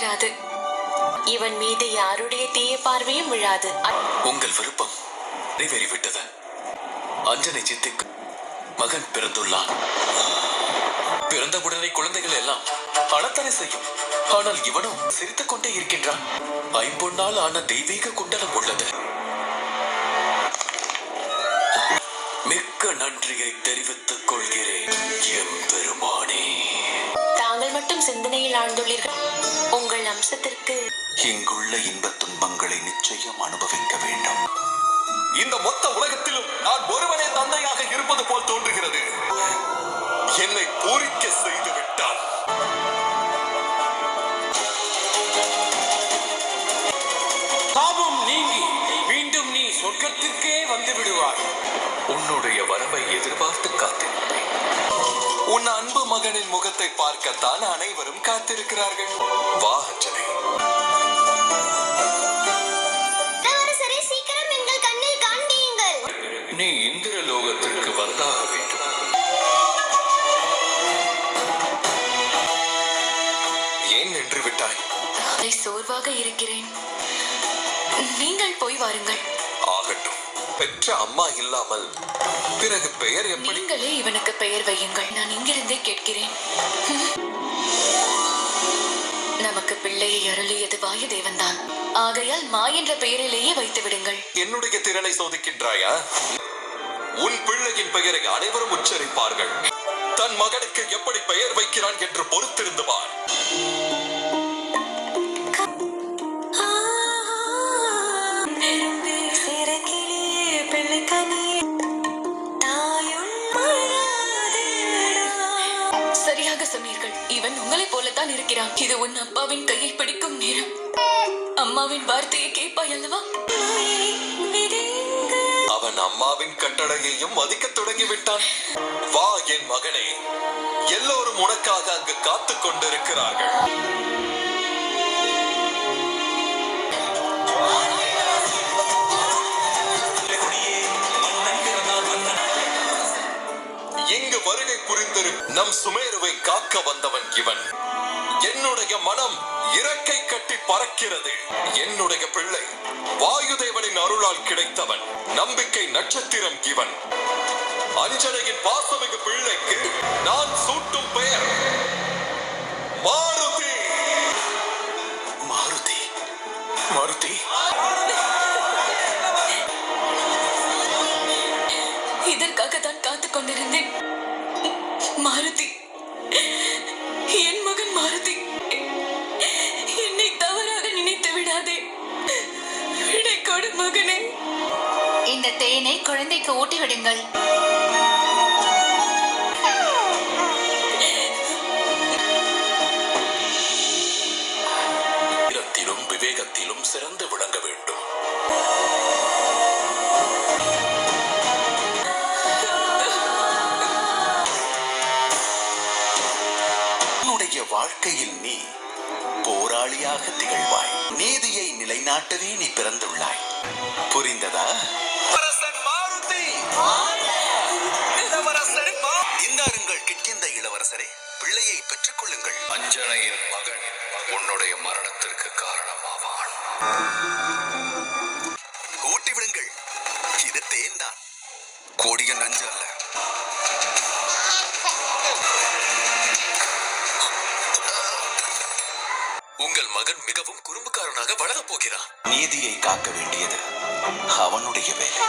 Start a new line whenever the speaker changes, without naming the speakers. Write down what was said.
வராது. இவன் மீது யாருடைய தீய பார்வையும் விழாது.
உங்கள் விருப்பம் நிறைவேறிவிட்டது. அஞ்சனை சித்திக்கு மகன் பிறந்துள்ளான். பிறந்தவுடனே குழந்தைகள் எல்லாம் அழத்தனை செய்யும். ஆனால் இவனும் சிரித்துக் கொண்டே இருக்கின்றான். ஐம்பொன்னால் ஆன தெய்வீக குண்டலம் உள்ளது. மிக்க நன்றியை தெரிவித்துக் கொள்கிறேன் எம்பெருமானே.
தாங்கள் மட்டும் சிந்தனையில் ஆழ்ந்துள்ளீர்கள். உங்கள் அம்சத்திற்கு
இங்குள்ள இன்பத் துன்பங்களை நிச்சயம் அனுபவிக்க வேண்டும்.
இந்த மொத்த உலகத்திலும் நான் ஒருவனே தந்தையாக இருப்பது போல் தோன்றுகிறது. என்னை பூரிக்க செய்து விட்டான்.
தாபம் நீங்கி மீண்டும் நீ சொர்க்கத்திற்கே வந்து விடுவாய்.
உன்னுடைய வரவை எதிர்பார்த்து காத்திருக்கிறேன்.
உன் அன்பு மகனின் முகத்தை பார்க்கத்தான் அனைவரும் காத்திருக்கிறார்கள்.
வா அஞ்சனை.
சீக்கிரம் எங்கள் கண்ணில் காண்பியுங்கள்.
நீ இந்திரலோகத்திற்கு வந்தாக வேண்டும்.
ஏன் நின்று விட்டாய்?
சோர்வாக இருக்கிறேன். நீங்கள் போய் வாருங்கள்.
ஆகட்டும். பெற்ற அம்மா இல்லாமல் பிறகு பெயர் எப்படி?
நீங்களே இவனுக்கு பெயர் வையுங்கள். நான் இங்கிருந்தே கேட்கிறேன். நமக்கு பிள்ளையை அருளியது வாயுதேவன் தான். ஆகையால் மா என்ற பெயரிலேயே வைத்து விடுங்கள்.
என்னுடைய திறனை சோதிக்கின்றாயா? உன் பிள்ளையின் பெயரை அனைவரும் உச்சரிப்பார்கள். தன் மகனுக்கு எப்படி பெயர் வைக்கிறான் என்று பொறுத்திருந்து பார்.
சரியாக சொன்னீர்கள். இவன் உங்களைப் போலத்தான் இருக்கிறான். இது உன் அப்பாவின் கையை பிடிக்கும் நேரம். அம்மாவின் வார்த்தையை கேட்பாய் அல்லவா?
அவன் அம்மாவின் கட்டளையையும் மதிக்க தொடங்கிவிட்டான். வா என் மகனே, எல்லோரும் உனக்காக அங்கு காத்துக் கொண்டிருக்கிறார்கள். இங்கு வருகை புரிந்திருக்கும் நம் சுமேருவை காக்க வந்தவன் இவன். என்னுடைய மனம் இறக்கை கட்டி பறக்கிறது. என்னுடைய பிள்ளை வாயுதேவனின் அருளால் கிடைத்தவன். நம்பிக்கை நட்சத்திரம் இவன். அஞ்சனையின் பாசமிகு பிள்ளைக்கு நான் சூட்டும் பெயர் மாருதி.
மாருதி, மாருதி.
இதற்காக தான் காத்துக் கொண்டிருந்தேன். மாருதி, என் மகன் மாருதி, என்னை தவறாக நினைத்து விடாதே. விடை கொடு மகனே. இந்த தேனை குழந்தைக்கு ஊட்டி விடுங்கள்.
வீரத்திலும் விவேகத்திலும் சிறந்து விளங்க வேண்டும். உன்னுடைய வாழ்க்கையில் நீ போராளியாக திகழ்வாய். நீதியை நிலைநாட்டவே நீ பிறந்துள்ளாய். புரிந்ததா? இந்தாருங்கள் கிட்டிந்த இளவரசரே, பிள்ளையை பெற்றுக் கொள்ளுங்கள். அஞ்சனையின் மகன் உன்னுடைய மரணத்திற்கு காரணமாவான். ஊட்டி விடுங்கள். இது தேன் தான், கோடிய நஞ்சு அல்ல. உங்கள் மகன் மிகவும் குறும்புக்காரனாக வளரப் போகிறான். நீதியை காக்க வேண்டியது அவனுடைய வேலை.